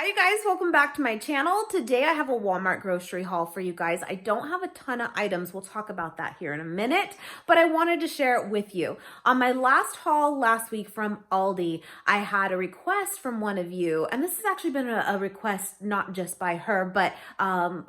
Hi you guys, welcome back to my channel. Today I have a Walmart grocery haul for you guys. I don't have a ton of items. We'll talk about that here in a minute, but I wanted to share it with you. On my last haul last week from Aldi, I had a request from one of you, and this has actually been a request not just by her, but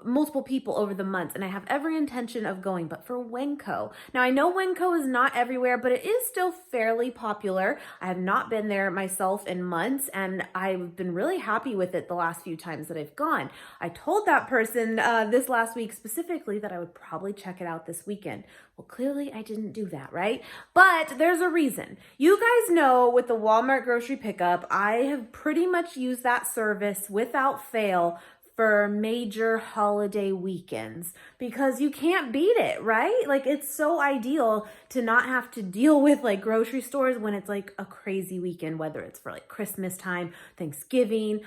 multiple people over the months, and I have every intention of going, but for Wenco. Now I know Wenco is not everywhere, but it is still fairly popular. I have not been there myself in months, and I've been really happy with it the last few times that I've gone. I told that person this last week specifically that I would probably check it out this weekend. Well, clearly I didn't do that, right? But there's a reason. You guys know with the Walmart grocery pickup, I have pretty much used that service without fail for major holiday weekends because you can't beat it, right? Like it's so ideal to not have to deal with like grocery stores when it's like a crazy weekend, whether it's for like Christmas time, Thanksgiving,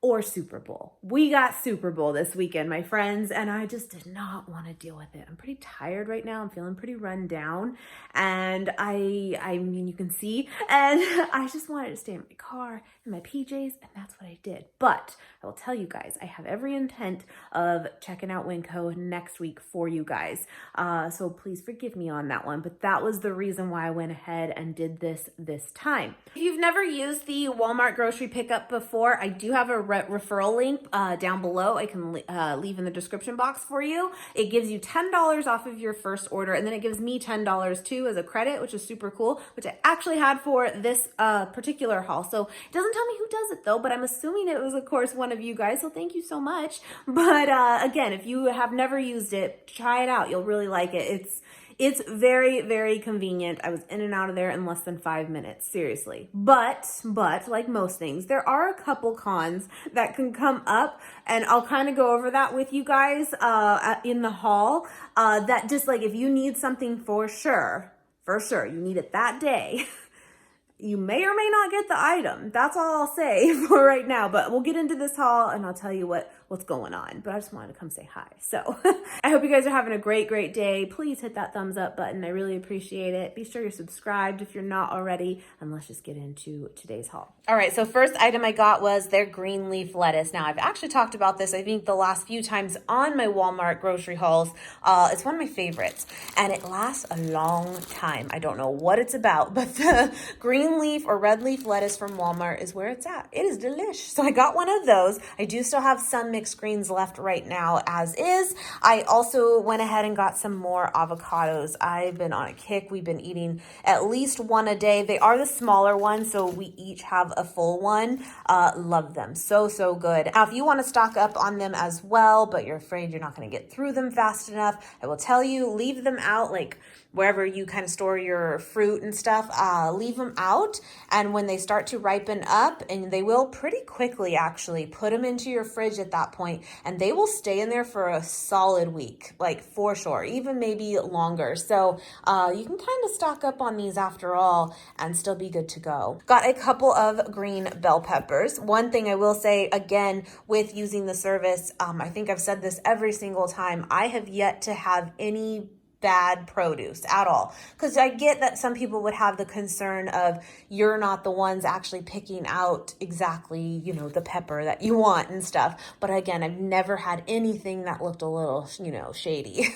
or Super Bowl. We got Super Bowl this weekend, my friends, and I just did not want to deal with it. I'm pretty tired right now. I'm feeling pretty run down, and I mean, you can see, and I just wanted to stay in my car in my PJs, and that's what I did. But I will tell you guys, I have every intent of checking out Winco next week for you guys. So please forgive me on that one, but that was the reason why I went ahead and did this time. If you've never used the Walmart grocery pickup before, I do have a referral link down below. I can leave in the description box for you. It gives you $10 off of your first order, and then it gives me $10 too as a credit, which is super cool, which I actually had for this particular haul. So it doesn't tell me who does it though, but I'm assuming it was of course one of you guys, so thank you so much. But again, if you have never used it, try it out. You'll really like it. It's very, very convenient. I was in and out of there in less than 5 minutes, seriously. But like most things, there are a couple cons that can come up, and I'll kind of go over that with you guys in the haul. That just like if you need something for sure, you need it that day. You may or may not get the item. That's all I'll say for right now, but we'll get into this haul and I'll tell you what's going on. But I just wanted to come say hi. So I hope you guys are having a great day. Please hit that thumbs up button. I really appreciate it. Be sure you're subscribed if you're not already, and let's just get into today's haul. All right, so first item I got was their green leaf lettuce. Now I've actually talked about this, I think the last few times on my Walmart grocery hauls. It's one of my favorites and it lasts a long time. I don't know what it's about, but the green leaf or red leaf lettuce from Walmart is where it's at. It is delish. So I got one of those. I do still have some mixed greens left right now as is. I also went ahead and got some more avocados. I've been on a kick. We've been eating at least one a day. They are the smaller ones, so we each have a full one. Love them. So good. Now, if you want to stock up on them as well, but you're afraid you're not going to get through them fast enough, I will tell you, leave them out like wherever you kind of store your fruit and stuff, leave them out. And when they start to ripen up, and they will pretty quickly actually, put them into your fridge at that point, and they will stay in there for a solid week, like for sure, even maybe longer. So you can kind of stock up on these after all and still be good to go. Got a couple of green bell peppers. One thing I will say again with using the service, I think I've said this every single time, I have yet to have any bad produce at all, because I get that some people would have the concern of you're not the ones actually picking out exactly, you know, the pepper that you want and stuff. But again, I've never had anything that looked a little, you know, shady.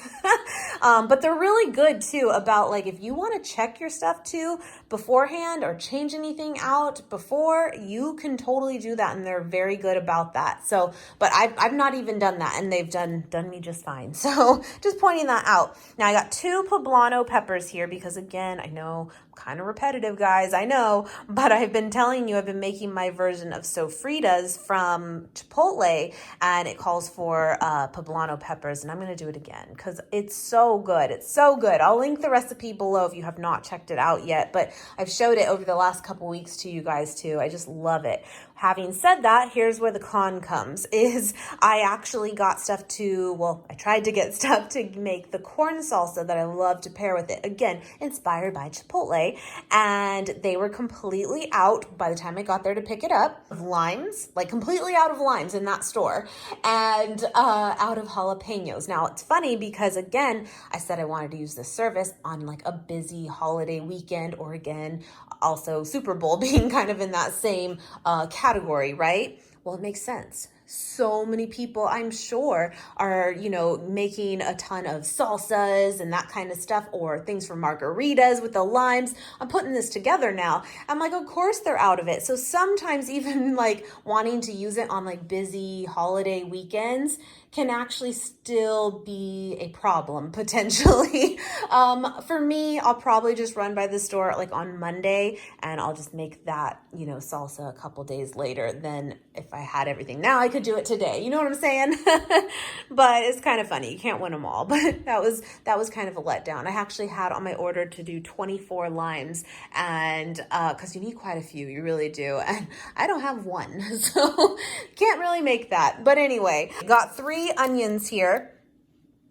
But they're really good too about like if you want to check your stuff too beforehand or change anything out before, you can totally do that, and they're very good about that. So, but I've not even done that, and they've done me just fine. So just pointing that out. Now I got 2 poblano peppers here because again, I know I'm kind of repetitive, guys, I know, but I've been telling you I've been making my version of sofritas from Chipotle, and it calls for poblano peppers, and I'm going to do it again because it's so good. It's so good. I'll link the recipe below if you have not checked it out yet, but I've showed it over the last couple weeks to you guys too. I just love it. Having said that, here's where the con comes, is I actually got stuff I tried to get stuff to make the corn salsa that I love to pair with it. Again, inspired by Chipotle, and they were completely out by the time I got there to pick it up of limes, like completely out of limes in that store, and out of jalapenos. Now, it's funny because again, I said I wanted to use this service on like a busy holiday weekend, or again, also Super Bowl being kind of in that same category, right? Well, it makes sense. So many people, I'm sure, are, making a ton of salsas and that kind of stuff, or things for margaritas with the limes. I'm putting this together now. I'm like, of course they're out of it. So sometimes even like wanting to use it on like busy holiday weekends can actually still be a problem potentially. For me, I'll probably just run by the store like on Monday, and I'll just make that, salsa a couple days later than if I had everything. Now I could do it today. You know what I'm saying? But it's kind of funny. You can't win them all. But that was kind of a letdown. I actually had on my order to do 24 limes, and because you need quite a few, you really do. And I don't have one, so can't really make that. But anyway, got 3 onions here.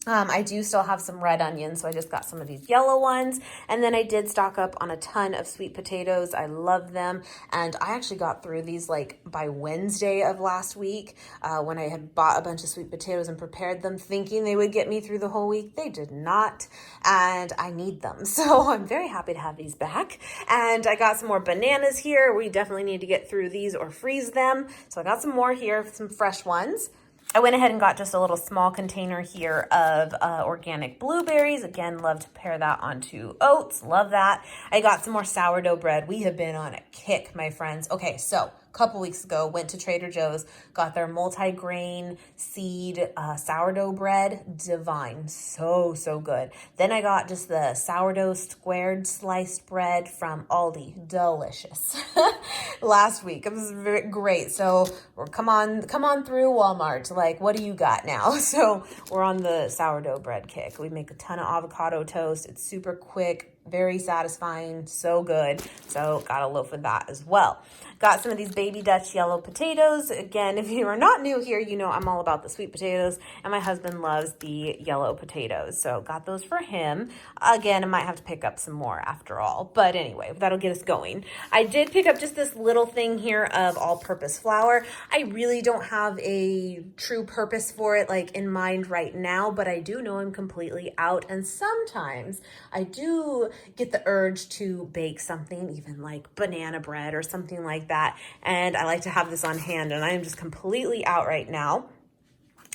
I do still have some red onions, so I just got some of these yellow ones. And then I did stock up on a ton of sweet potatoes. I love them. And I actually got through these like by Wednesday of last week when I had bought a bunch of sweet potatoes and prepared them thinking they would get me through the whole week. They did not. And I need them. So I'm very happy to have these back. And I got some more bananas here. We definitely need to get through these or freeze them. So I got some more here, some fresh ones. I went ahead and got just a little small container here of organic blueberries. Again, love to pair that onto oats. Love that. I got some more sourdough bread. We have been on a kick, my friends. Okay, so a couple weeks ago, went to Trader Joe's, got their multi-grain seed sourdough bread. Divine. So, so good. Then I got just the sourdough squared sliced bread from Aldi. Delicious. Last week. It was very great. So come on through Walmart. Like, what do you got now? So we're on the sourdough bread kick. We make a ton of avocado toast. It's super quick, very satisfying, so good. So got a loaf of that as well. Got some of these Baby Dutch yellow potatoes. Again, if you are not new here, you know I'm all about the sweet potatoes, and my husband loves the yellow potatoes. So got those for him. Again, I might have to pick up some more after all. But anyway, that'll get us going. I did pick up just this little thing here of all-purpose flour. I really don't have a true purpose for it like in mind right now, but I do know I'm completely out. And sometimes I do get the urge to bake something, even like banana bread or something like that. And I like to have this on hand, and I am just completely out right now.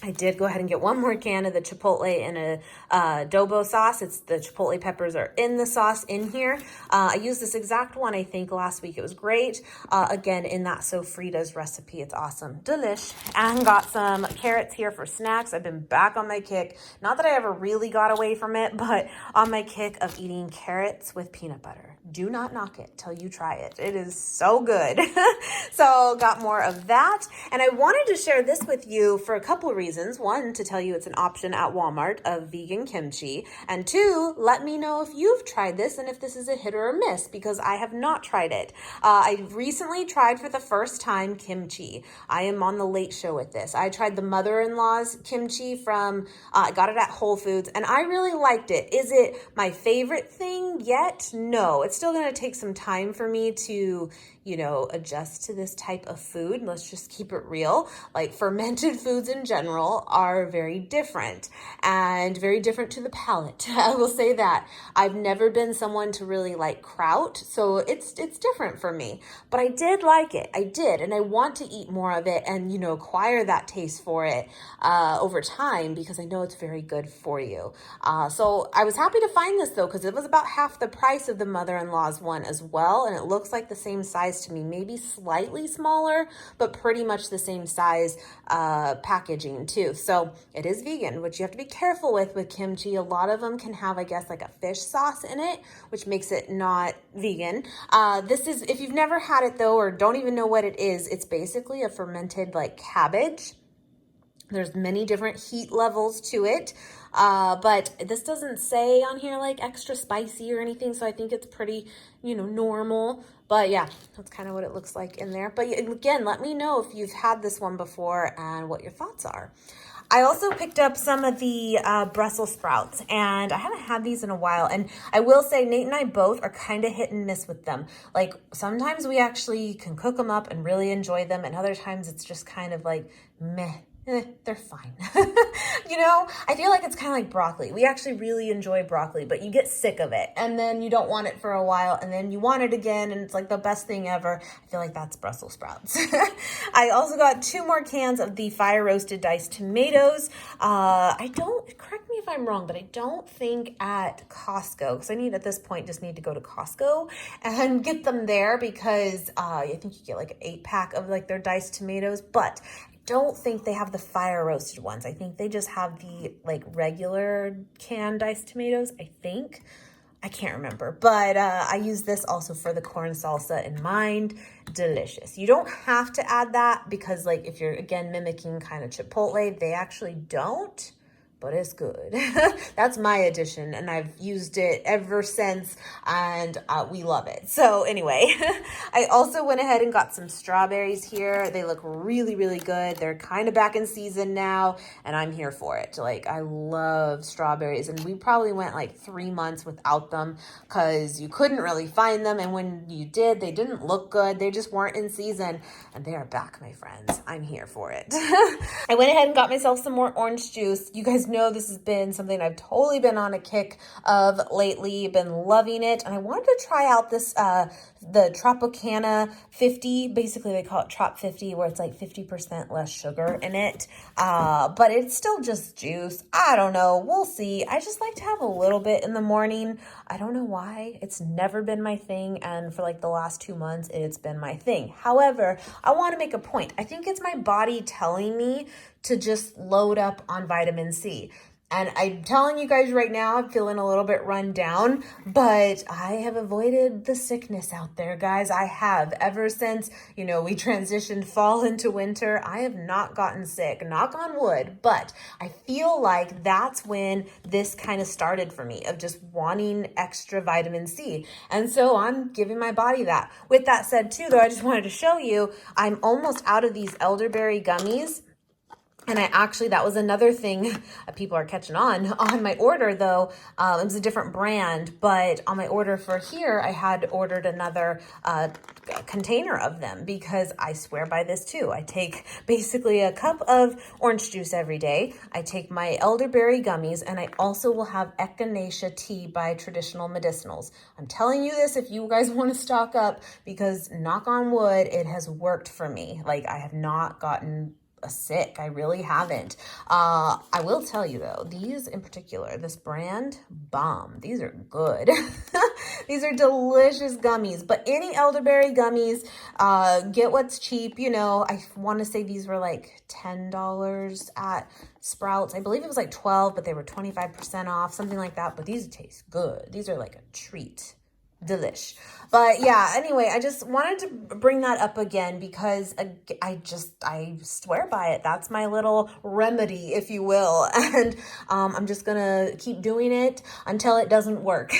I did go ahead and get one more can of the chipotle in a adobo sauce. It's the chipotle peppers are in the sauce in here. I used this exact one, I think, last week. It was great. Again, in that Sofritas recipe. It's awesome. Delish. And got some carrots here for snacks. I've been back on my kick. Not that I ever really got away from it, but on my kick of eating carrots with peanut butter. Do not knock it till you try it. It is so good. So got more of that. And I wanted to share this with you for a couple of reasons. One, to tell you it's an option at Walmart of vegan kimchi. And two, let me know if you've tried this and if this is a hit or a miss, because I have not tried it. I recently tried for the first time kimchi. I am on the late show with this. I tried the mother-in-law's kimchi from, I got it at Whole Foods, and I really liked it. Is it my favorite thing yet? No, it's still going to take some time for me to, adjust to this type of food. Let's just keep it real. Like, fermented foods in general are very different and very different to the palate. I will say that. I've never been someone to really like kraut, so it's different for me. But I did like it. I did, and I want to eat more of it and, acquire that taste for it over time, because I know it's very good for you. So I was happy to find this though, because it was about half the price of the mother-in-law's one as well, and it looks like the same size to me, maybe slightly smaller, but pretty much the same size packaging too. So it is vegan, which you have to be careful with kimchi. A lot of them can have, I guess, like a fish sauce in it, which makes it not vegan. This is, if you've never had it though, or don't even know what it is, it's basically a fermented like cabbage. There's many different heat levels to it. But this doesn't say on here like extra spicy or anything, so I think it's pretty, normal. But yeah, that's kind of what it looks like in there. But again, let me know if you've had this one before and what your thoughts are. I also picked up some of the Brussels sprouts, and I haven't had these in a while. And I will say Nate and I both are kind of hit and miss with them. Like, sometimes we actually can cook them up and really enjoy them, and other times it's just kind of like meh. they're fine. You know, I feel like it's kind of like broccoli. We actually really enjoy broccoli, but you get sick of it and then you don't want it for a while and then you want it again and it's like the best thing ever. I feel like that's Brussels sprouts. I also got 2 more cans of the fire roasted diced tomatoes. Correct me if I'm wrong, but I don't think at Costco, because I need at this point just need to go to Costco and get them there because I think you get like an 8-pack of like their diced tomatoes, but don't think they have the fire roasted ones. I think they just have the like regular canned diced tomatoes, I think. I can't remember, but I use this also for the corn salsa in mind. Delicious. You don't have to add that because like if you're again mimicking kind of Chipotle, they actually don't. But it's good. That's my addition, and I've used it ever since, and we love it. So anyway, I also went ahead and got some strawberries here. They look really, really good. They're kind of back in season now, and I'm here for it. Like, I love strawberries, and we probably went like 3 months without them because you couldn't really find them, and when you did, they didn't look good. They just weren't in season, and they are back, my friends. I'm here for it. I went ahead and got myself some more orange juice. You guys know this has been something I've totally been on a kick of lately, been loving it, and I wanted to try out this the Tropicana 50. Basically they call it Trop 50, where it's like 50% less sugar in it, but it's still just juice. I don't know, we'll see. I just like to have a little bit in the morning. I don't know why, it's never been my thing, and for like the last 2 months it's been my thing. However, I want to make a point. I think it's my body telling me to just load up on vitamin C. And I'm telling you guys right now, I'm feeling a little bit run down, but I have avoided the sickness out there, guys. I have. Ever since, you know, we transitioned fall into winter, I have not gotten sick, knock on wood, but I feel like that's when this kind of started for me, of just wanting extra vitamin C. And so I'm giving my body that. With that said too, though, I just wanted to show you, I'm almost out of these elderberry gummies. And that was another thing people are catching on my order, though. It was a different brand, but on my order for here, I had ordered another container of them because I swear by this too. I take basically a cup of orange juice every day. I take my elderberry gummies, and I also will have echinacea tea by Traditional Medicinals. I'm telling you this if you guys want to stock up, because knock on wood, it has worked for me. Like, I have not gotten sick. I really haven't. I will tell you though, these in particular, this brand, bomb. These are good. These are delicious gummies, but any elderberry gummies, get what's cheap. You know, I want to say these were like $10 at Sprouts. I believe it was like 12, but they were 25% off, something like that. But these taste good. These are like a treat. Delish. But yeah, anyway, I just wanted to bring that up again because I swear by it. That's my little remedy, if you will. And I'm just gonna keep doing it until it doesn't work.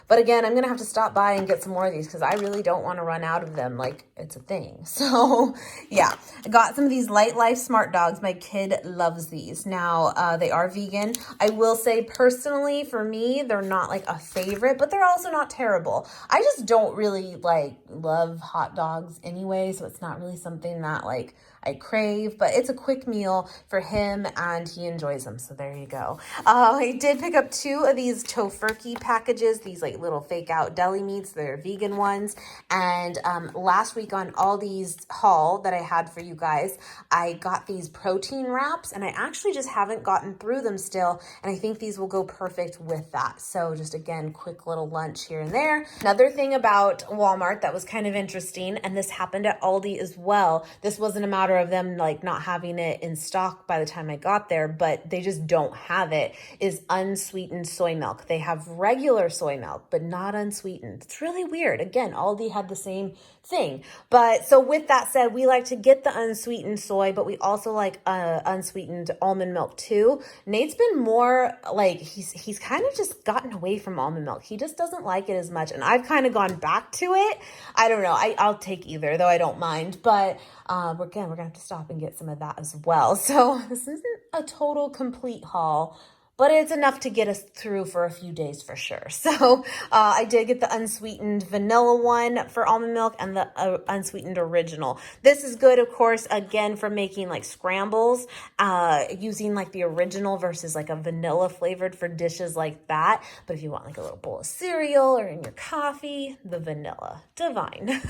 But again, I'm gonna have to stop by and get some more of these because I really don't want to run out of them. Like, it's a thing. So yeah, I got some of these Light Life Smart Dogs. My kid loves these. Now, they are vegan. I will say personally, for me, they're not like a favorite, but they're also not terrible. I just don't really like love hot dogs anyway, so it's not really something that like I crave, but it's a quick meal for him and he enjoys them. So there you go. I did pick up 2 of these tofurkey packages, these like little fake out deli meats. They're vegan ones. And last week on Aldi's haul that I had for you guys, I got these protein wraps, and I actually just haven't gotten through them still. And I think these will go perfect with that. So just again, quick little lunch here and there. Another thing about Walmart that was kind of interesting, and this happened at Aldi as well. This wasn't a matter of them like not having it in stock by the time I got there, but they just don't have it, is unsweetened soy milk. They have regular soy milk, but not unsweetened. It's really weird. Again, Aldi had the same thing. But so with that said, we like to get the unsweetened soy, but we also like unsweetened almond milk too. Nate's been more like, he's kind of just gotten away from almond milk. He just doesn't like it as much. And I've kind of gone back to it. I don't know. I'll take either, though I don't mind. But we're going to have to stop and get some of that as well. So this isn't a total complete haul, but it's enough to get us through for a few days for sure. So I did get the unsweetened vanilla one for almond milk and the unsweetened original. This is good, of course, again, for making like scrambles, using like the original versus like a vanilla flavored for dishes like that. But if you want like a little bowl of cereal or in your coffee, the vanilla, divine.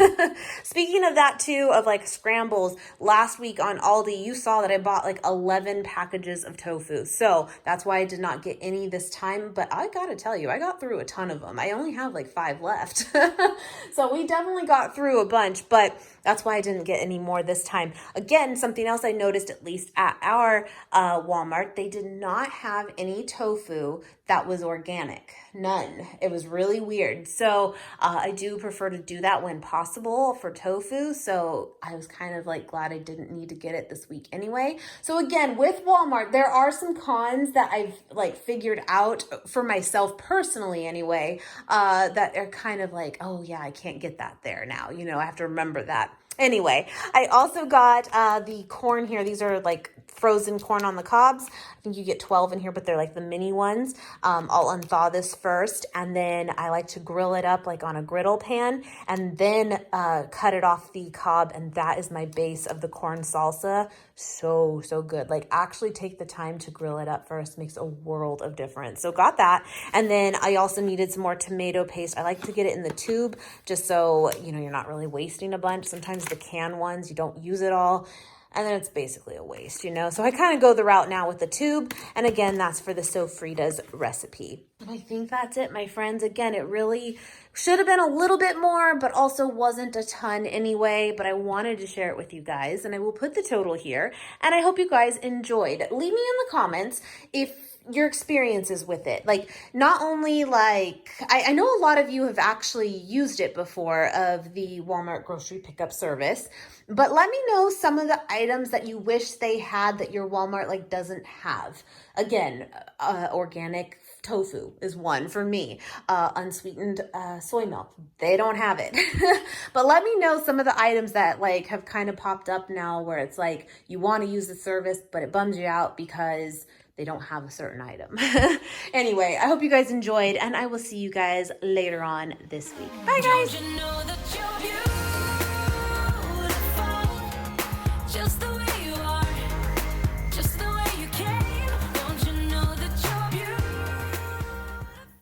Speaking of that too, of like scrambles, last week on Aldi, you saw that I bought like 11 packages of tofu. So that's why I did not get any this time, but I gotta tell you, I got through a ton of them. I only have like 5 left. So we definitely got through a bunch, but that's why I didn't get any more this time. Again, something else I noticed, at least at our Walmart, they did not have any tofu that was organic. None. It was really weird. So I do prefer to do that when possible for tofu. So I was kind of like glad I didn't need to get it this week anyway. So again, with Walmart, there are some cons that I've like figured out for myself personally anyway, that are kind of like, oh yeah, I can't get that there now. You know, I have to remember that. Anyway, I also got the corn here. These are like frozen corn on the cobs. I think you get 12 in here, but they're like the mini ones. I'll unthaw this first, and then I like to grill it up like on a griddle pan, and then cut it off the cob, and that is my base of the corn salsa. So good. Like actually take the time to grill it up first. Makes a world of difference. So got that. And then I also needed some more tomato paste. I like to get it in the tube just so, you know, you're not really wasting a bunch. Sometimes the can ones, you don't use it all, and then it's basically a waste, you know? So I kind of go the route now with the tube. And again, that's for the sofritas recipe. And I think that's it, my friends. Again, it really should have been a little bit more, but also wasn't a ton anyway. But I wanted to share it with you guys, and I will put the total here. And I hope you guys enjoyed. Leave me in the comments if your experiences with it. Like, not only like, I know a lot of you have actually used it before, of the Walmart grocery pickup service, but let me know some of the items that you wish they had that your Walmart like doesn't have. Again, organic tofu is one for me. Unsweetened soy milk, they don't have it. But let me know some of the items that like have kind of popped up now where it's like you want to use the service, but it bums you out because they don't have a certain item. Anyway, I hope you guys enjoyed, and I will see you guys later on this week. Bye, guys.